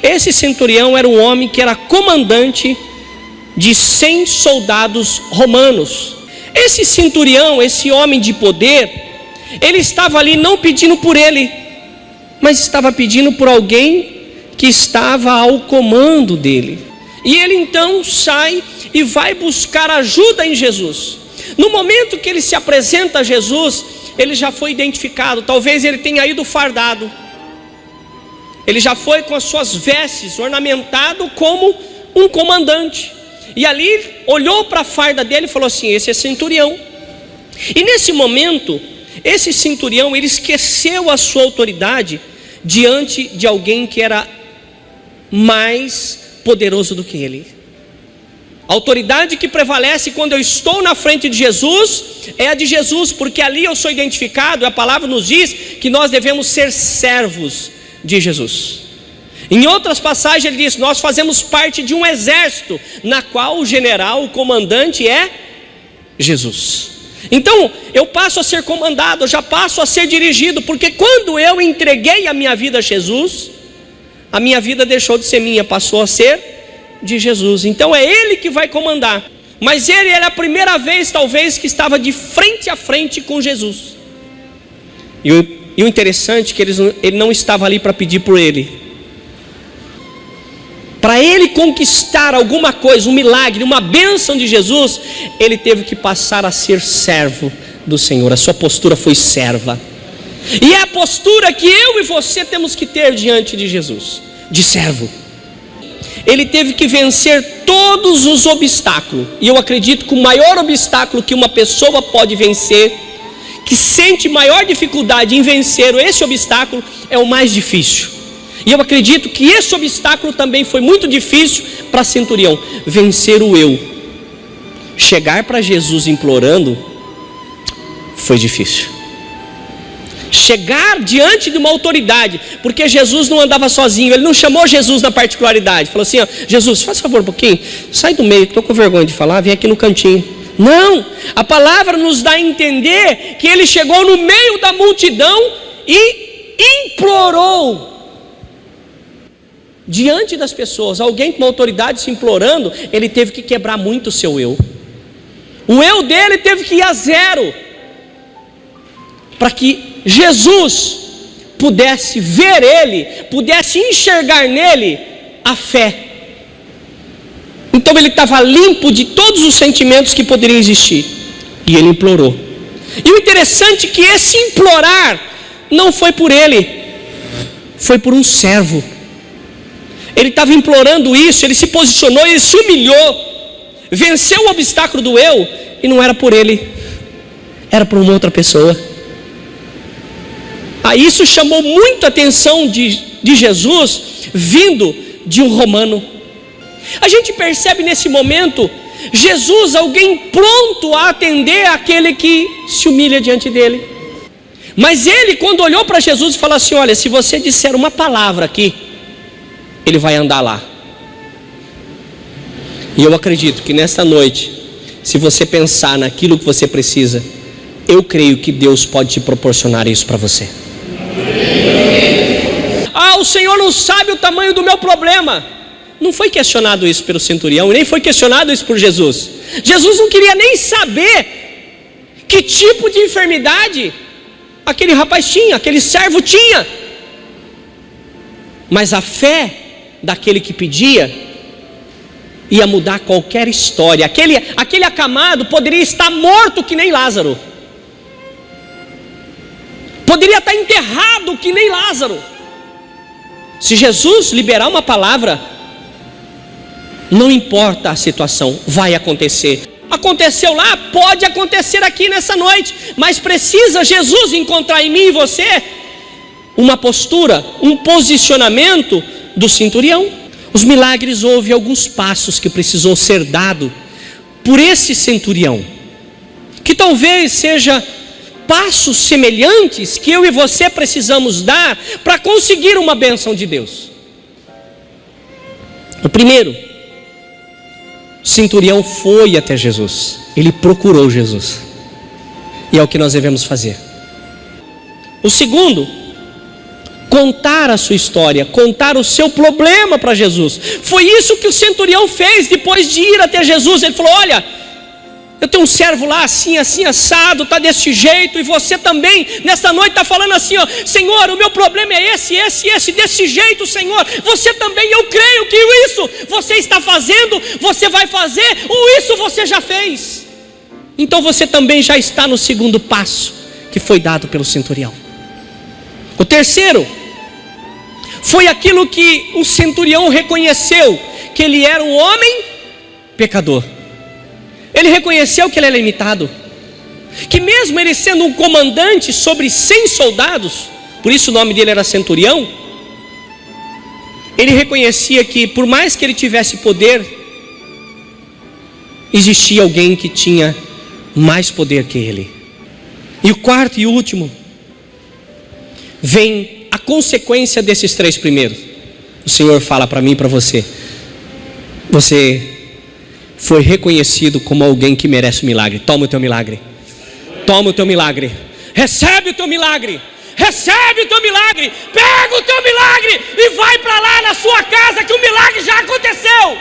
Esse centurião era um homem que era comandante de 100 soldados romanos. Esse centurião, esse homem de poder, ele estava ali não pedindo por ele, mas estava pedindo por alguém que estava ao comando dele. E ele então sai e vai buscar ajuda em Jesus. No momento que ele se apresenta a Jesus, ele já foi identificado. Talvez ele tenha ido fardado, ele já foi com as suas vestes ornamentado como um comandante. E ali olhou para a farda dele e falou assim: esse é centurião. E nesse momento, esse centurião, ele esqueceu a sua autoridade diante de alguém que era mais poderoso do que ele. A autoridade que prevalece quando eu estou na frente de Jesus é a de Jesus, porque ali eu sou identificado. A palavra nos diz que nós devemos ser servos de Jesus. Em outras passagens ele diz: nós fazemos parte de um exército, na qual o general, o comandante é Jesus. Então eu passo a ser comandado, eu já passo a ser dirigido, porque quando eu entreguei a minha vida a Jesus, a minha vida deixou de ser minha, passou a ser de Jesus. Então é Ele que vai comandar. Mas ele era a primeira vez talvez que estava de frente a frente com Jesus. E o interessante é que ele não estava ali para pedir por ele. Para ele conquistar alguma coisa, um milagre, uma bênção de Jesus, ele teve que passar a ser servo do Senhor. A sua postura foi serva. E é a postura que eu e você temos que ter diante de Jesus, de servo. Ele teve que vencer todos os obstáculos. E eu acredito que o maior obstáculo que uma pessoa pode vencer, que sente maior dificuldade em vencer esse obstáculo, é o mais difícil. E eu acredito que esse obstáculo também foi muito difícil para centurião. Vencer o eu. Chegar para Jesus implorando foi difícil. Chegar diante de uma autoridade, porque Jesus não andava sozinho, ele não chamou Jesus na particularidade, falou assim: ó, Jesus, faz favor um pouquinho, sai do meio, estou com vergonha de falar, vem aqui no cantinho. Não, a palavra nos dá a entender que ele chegou no meio da multidão e implorou diante das pessoas. Alguém com uma autoridade se implorando, ele teve que quebrar muito o seu eu. O eu dele teve que ir a zero, para que Jesus pudesse ver ele, pudesse enxergar nele a fé. Então ele estava limpo de todos os sentimentos que poderiam existir, e ele implorou. E o interessante é que esse implorar não foi por ele, foi por um servo. Ele estava implorando isso, ele se posicionou, ele se humilhou, venceu o obstáculo do eu, e não era por ele, era por uma outra pessoa. Isso chamou muito a atenção de Jesus, vindo de um romano. A gente percebe nesse momento Jesus, alguém pronto a atender aquele que se humilha diante dele. Mas ele, quando olhou para Jesus, falou assim: olha, se você disser uma palavra aqui, ele vai andar lá. E eu acredito que nesta noite, se você pensar naquilo que você precisa, eu creio que Deus pode te proporcionar isso para você. O Senhor não sabe o tamanho do meu problema. Não foi questionado isso pelo centurião, nem foi questionado isso por Jesus. Jesus não queria nem saber que tipo de enfermidade aquele rapaz tinha, aquele servo tinha. Mas a fé daquele que pedia ia mudar qualquer história. Aquele acamado poderia estar morto que nem Lázaro, poderia estar enterrado que nem Lázaro. Se Jesus liberar uma palavra, não importa a situação, vai acontecer. Aconteceu lá, pode acontecer aqui nessa noite, mas precisa Jesus encontrar em mim e você uma postura, um posicionamento do centurião. Os milagres, houve alguns passos que precisou ser dado por esse centurião, que talvez seja passos semelhantes que eu e você precisamos dar para conseguir uma bênção de Deus. O primeiro, o centurião foi até Jesus, ele procurou Jesus, e é o que nós devemos fazer. O segundo, contar a sua história, contar o seu problema para Jesus. Foi isso que o centurião fez depois de ir até Jesus. Ele falou: olha, eu tenho um servo lá assim, assim, assado, está desse jeito, e você também, nessa noite está falando assim, ó: Senhor, o meu problema é esse, desse jeito, Senhor, você também, eu creio que isso você está fazendo, você vai fazer, ou isso você já fez. Então você também já está no segundo passo que foi dado pelo centurião. O terceiro foi aquilo que o centurião reconheceu, que ele era um homem pecador. Ele reconheceu que ele era limitado, que mesmo ele sendo um comandante sobre 100 soldados, por isso o nome dele era centurião, ele reconhecia que por mais que ele tivesse poder, existia alguém que tinha mais poder que ele. E o quarto e último, vem a consequência desses três primeiros. O Senhor fala para mim e para você: você foi reconhecido como alguém que merece um milagre. Toma o teu milagre. Toma o teu milagre. Recebe o teu milagre. Recebe o teu milagre. Pega o teu milagre e vai para lá na sua casa, que o milagre já aconteceu.